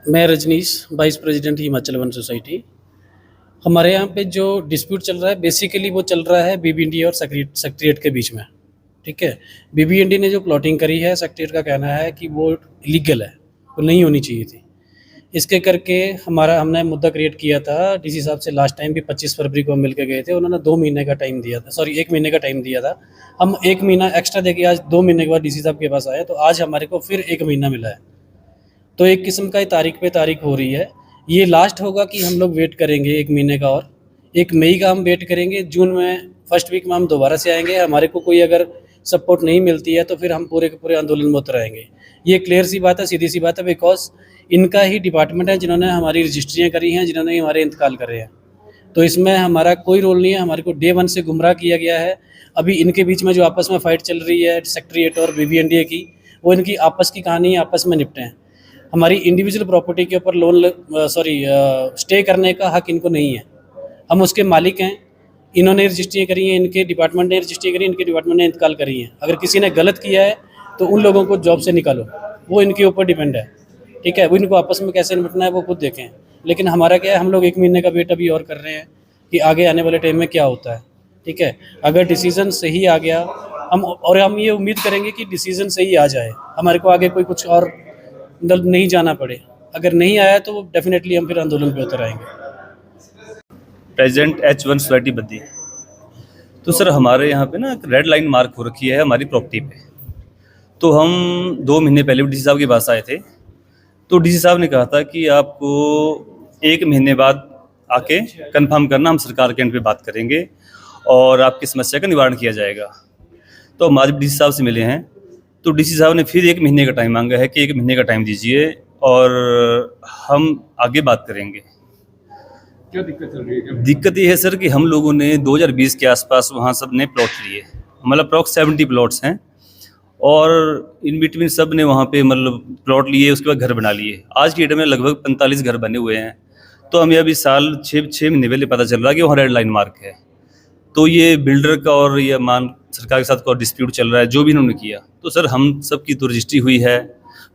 मैं Rajneesh, vice president Himachal वन society. हमारे यहाँ पे जो डिस्प्यूट चल रहा है बेसिकली वो चल रहा है बीबीएनडी और सेक्रेटेरिएट के बीच में। ठीक है, बीबीएनडी ने जो प्लॉटिंग करी है, सेक्रेटेरिएट का कहना है कि वो इलीगल है, वो नहीं होनी चाहिए थी। इसके करके हमने मुद्दा क्रिएट किया था डीसी साहब से। लास्ट टाइम भी 25 फरवरी को हम मिल के गए थे, उन्होंने 2 महीने का टाइम दिया था, सॉरी 1 महीने का टाइम दिया था। हम 1 महीना एक्स्ट्रा देके आज 2 महीने के बाद डीसी साहब के पास आए, तो आज हमारे को फिर 1 महीना मिला है। तो एक किस्म का तारीख पे तारीख हो रही है। ये लास्ट होगा कि हम लोग वेट करेंगे 1 महीने का, और 1 मई का हम वेट करेंगे। जून में फर्स्ट वीक में हम दोबारा से आएंगे। हमारे को कोई अगर सपोर्ट नहीं मिलती है तो फिर हम पूरे के पूरे आंदोलन में उतर आएंगे। ये क्लियर सी बात है, सीधी सी बात है, बिकॉज इनका ही डिपार्टमेंट है जिन्होंने हमारी रजिस्ट्रियाँ करी हैं, जिन्होंने हमारे इंतकाल करे हैं। तो इसमें हमारा कोई रोल नहीं है। हमारे को डे 1 से गुमराह किया गया है। अभी इनके बीच में जो आपस में फ़ाइट चल रही है सेक्रेटेरिएट और बीबीएनडीए की, वो इनकी आपस की कहानी है, आपस में निपटे हैं। हमारी इंडिविजुअल प्रॉपर्टी के ऊपर स्टे करने का हक इनको नहीं है। हम उसके मालिक हैं। इन्होंने रजिस्ट्रियाँ करी हैं, इनके डिपार्टमेंट ने रजिस्ट्री करी, इनके डिपार्टमेंट ने इंतकाल करी हैं। अगर किसी ने गलत किया है तो उन लोगों को जॉब से निकालो, वो इनके ऊपर डिपेंड है। ठीक है, वो इनको आपस में कैसे निपटना है वो खुद देखें। लेकिन हमारा क्या है, हम लोग 1 महीने का वेट अभी और कर रहे हैं कि आगे आने वाले टाइम में क्या होता है। ठीक है, अगर डिसीज़न सही आ गया हम ये उम्मीद करेंगे कि डिसीज़न सही आ जाए, हमारे को आगे कोई कुछ और नहीं जाना पड़े। अगर नहीं आया तो डेफिनेटली हम फिर आंदोलन पे उतर आएंगे। President H1 society Baddi. तो सर हमारे यहाँ पे ना एक रेड लाइन मार्क हो रखी है हमारी प्रॉपर्टी पे। तो हम 2 महीने पहले डीसी साहब के पास आए थे, तो डीसी साहब ने कहा था कि आपको 1 महीने बाद आके कंफर्म करना, हम सरकार के एंड पे बात करेंगे और आपकी समस्या का निवारण किया जाएगा। तो हम आज डीसी साहब से मिले हैं, तो डीसी साहब ने फिर 1 महीने का टाइम मांगा है कि 1 महीने का टाइम दीजिए और हम आगे बात करेंगे। क्या दिक्कत चल रही है? दिक्कत ये है सर कि हम लोगों ने 2020 के आसपास वहाँ सब ने प्लॉट लिए, मतलब अप्रॉक्स 70 प्लॉट्स हैं, और इन बिटवीन सब ने वहाँ पे मतलब प्लॉट लिए, उसके बाद घर बना लिए। आज की डेट में लगभग 45 घर बने हुए हैं। तो हमें अभी साल 6 महीने पहले पता चल रहा है कि वहाँ रेड लाइन मार्क है। तो ये बिल्डर का और ये सरकार के साथ कोई डिस्प्यूट चल रहा है, जो भी इन्होंने किया। तो सर हम सब की तो रजिस्ट्री हुई है,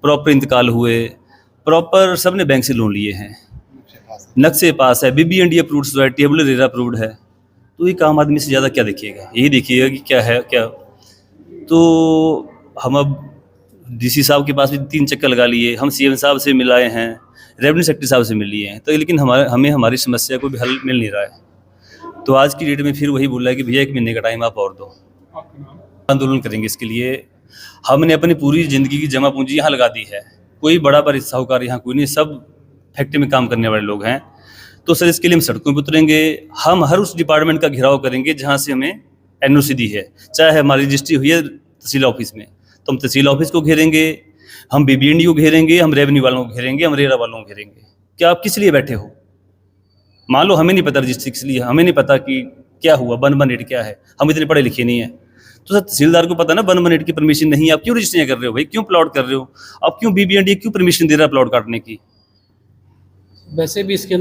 प्रॉपर इंतकाल हुए, प्रॉपर सब ने बैंक से लोन लिए हैं, नक्शे पास है, बीबीएनडी अप्रूव्ड सोसाइटी है, रेरा अप्रूव्ड है। तो ये आम आदमी से ज़्यादा क्या देखिएगा, यही देखिएगा कि क्या है क्या। तो हम अब डीसी साहब के पास भी 3 चक्कर लगा लिए, हम सीएम साहब से मिलाए हैं, रेवेन्यू सेक्रेटरी साहब से मिल लिए हैं, तो लेकिन हमें हमारी समस्या को भी हल मिल नहीं रहा है। तो आज की डेट में फिर वही बोला है कि भैया 1 महीने का टाइम आप और दो, आंदोलन करेंगे इसके लिए। हमने अपनी पूरी ज़िंदगी की जमा पूंजी यहाँ लगा दी है। कोई बड़ा बड़ा साहूकार यहाँ कोई नहीं, सब फैक्ट्री में काम करने वाले लोग हैं। तो सर इसके लिए हम सड़कों पर उतरेंगे। हम हर उस डिपार्टमेंट का घेराव करेंगे जहाँ से हमें एनओसी दी है, चाहे हमारी रजिस्ट्री हुई है तहसील ऑफिस में, तो हम तहसील ऑफिस को घेरेंगे, हम बीबीएनडी को घेरेंगे, हम रेवेन्यू वालों को घेरेंगे, हम रेरा वालों को घेरेंगे। क्या आप किस लिए बैठे हो? मान लो हमें नहीं पता रजिस्ट्री किस लिए, हमें नहीं पता कि क्या हुआ, 118 क्या है, हम इतने पढ़े लिखे नहीं हैं। तो सर तहसीलदार को पता ना 118 की परमिशन नहीं है, आप क्यों रजिस्ट्रियाँ कर रहे हो भाई, क्यों प्लॉट कर रहे हो, आप क्यों बीबीएनडी क्यों परमिशन दे रहा है प्लॉट काटने की? वैसे भी इसके